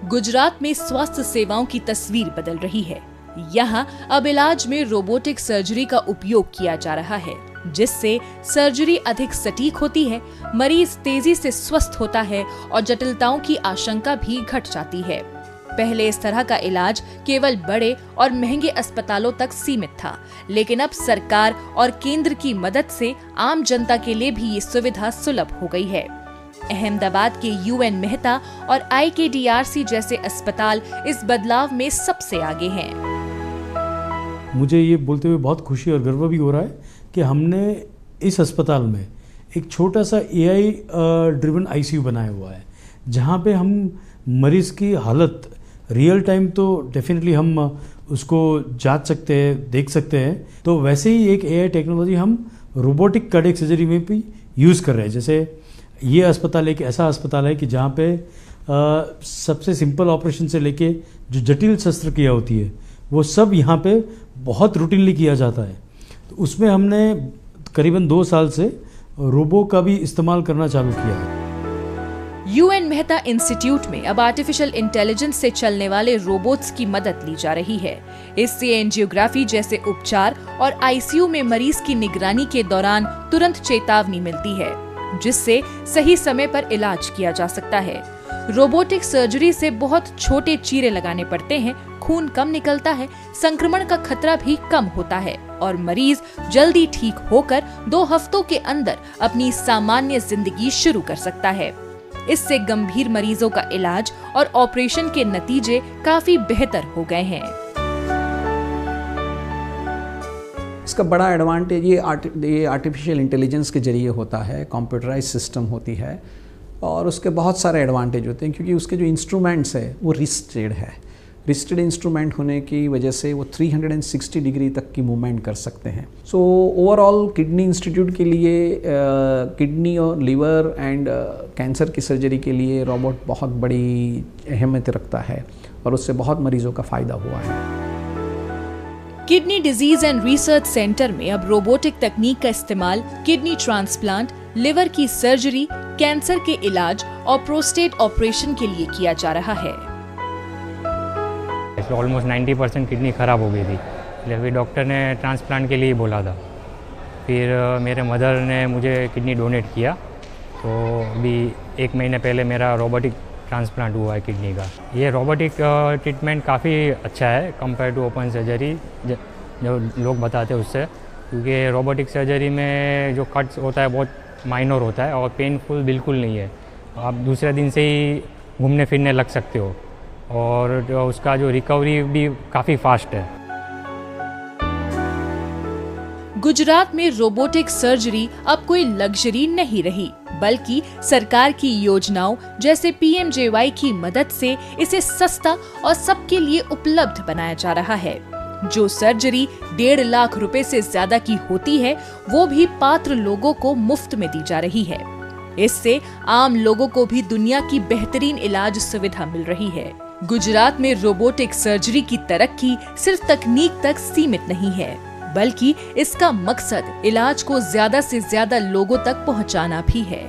गुजरात में स्वास्थ्य सेवाओं की तस्वीर बदल रही है। यहाँ अब इलाज में रोबोटिक सर्जरी का उपयोग किया जा रहा है, जिससे सर्जरी अधिक सटीक होती है, मरीज तेजी से स्वस्थ होता है और जटिलताओं की आशंका भी घट जाती है। पहले इस तरह का इलाज केवल बड़े और महंगे अस्पतालों तक सीमित था, लेकिन अब सरकार और केंद्र की मदद से आम जनता के लिए भी ये सुविधा सुलभ हो गई है। अहमदाबाद के यूएन मेहता और IKDRC जैसे अस्पताल इस बदलाव में सबसे आगे हैं। मुझे ये बोलते हुए बहुत खुशी और गर्व भी हो रहा है कि हमने इस अस्पताल में एक छोटा सा AI ड्रिवन ICU बनाया हुआ है, जहाँ पे हम मरीज की हालत रियल टाइम तो डेफिनेटली हम उसको जांच सकते हैं, देख सकते हैं। तो वैसे ही एक AI टेक्नोलॉजी हम रोबोटिक कार्डियक सर्जरी में भी यूज़ कर रहे हैं। जैसे ये अस्पताल एक ऐसा अस्पताल है कि जहाँ पे सबसे सिंपल ऑपरेशन से लेके जो जटिल शस्त्रक्रिया होती है वो सब यहाँ पे बहुत रूटीनली किया जाता है। तो उसमें हमने करीबन 2 साल से रोबो का भी इस्तेमाल करना चालू किया है। यूएन मेहता इंस्टीट्यूट में अब आर्टिफिशियल इंटेलिजेंस से चलने वाले रोबोट्स की मदद ली जा रही है। इससे एंजियोग्राफी जैसे उपचार और ICU में मरीज की निगरानी के दौरान तुरंत चेतावनी मिलती है, जिससे सही समय पर इलाज किया जा सकता है। रोबोटिक सर्जरी से बहुत छोटे चीरे लगाने पड़ते हैं, खून कम निकलता है, संक्रमण का खतरा भी कम होता है और मरीज जल्दी ठीक होकर 2 हफ्तों के अंदर अपनी सामान्य जिंदगी शुरू कर सकता है। इससे गंभीर मरीजों का इलाज और ऑपरेशन के नतीजे काफी बेहतर हो गए हैं। इसका बड़ा एडवांटेज ये आर्टिफिशियल इंटेलिजेंस के जरिए होता है, कंप्यूटराइज सिस्टम होती है और उसके बहुत सारे एडवांटेज होते हैं, क्योंकि उसके जो इंस्ट्रूमेंट्स है वो रिस्टेड है। रिस्टेड इंस्ट्रूमेंट होने की वजह से वो 360 डिग्री तक की मूवमेंट कर सकते हैं। सो ओवरऑल किडनी इंस्टीट्यूट के लिए किडनी और लिवर एंड कैंसर की सर्जरी के लिए रोबोट बहुत बड़ी अहमियत रखता है और उससे बहुत मरीजों का फ़ायदा हुआ है। Kidney disease and research centre में अब रोबोटिक तकनीक का इस्तेमाल किडनी ट्रांसप्लांट, लिवर की सर्जरी, कैंसर के इलाज और प्रोस्टेट ऑपरेशन के लिए किया जा रहा है। ऑलमोस्ट 90% किडनी ख़राब हो गई थी, इसलिए डॉक्टर ने ट्रांसप्लांट के लिए बोला था। फिर मेरे मदर ने मुझे किडनी डोनेट किया, तो अभी 1 महीने पहले मेरा रोबोटिक ट्रांसप्लांट हुआ है किडनी का। ये रोबोटिक ट्रीटमेंट काफ़ी अच्छा है कंपेयर टू ओपन सर्जरी जो लोग बताते हैं उससे, क्योंकि रोबोटिक सर्जरी में जो कट्स होता है बहुत माइनर होता है और पेनफुल बिल्कुल नहीं है। आप दूसरे दिन से ही घूमने फिरने लग सकते हो और उसका जो रिकवरी भी काफ़ी फास्ट है। गुजरात में रोबोटिक सर्जरी अब कोई लग्जरी नहीं रही, बल्कि सरकार की योजनाओं जैसे PMJY की मदद से इसे सस्ता और सबके लिए उपलब्ध बनाया जा रहा है। जो सर्जरी 1.5 लाख रुपए से ज्यादा की होती है, वो भी पात्र लोगों को मुफ्त में दी जा रही है। इससे आम लोगों को भी दुनिया की बेहतरीन इलाज सुविधा मिल रही है। गुजरात में रोबोटिक सर्जरी की तरक्की सिर्फ तकनीक तक सीमित नहीं है, बल्कि इसका मकसद इलाज को ज्यादा से ज्यादा लोगों तक पहुंचाना भी है।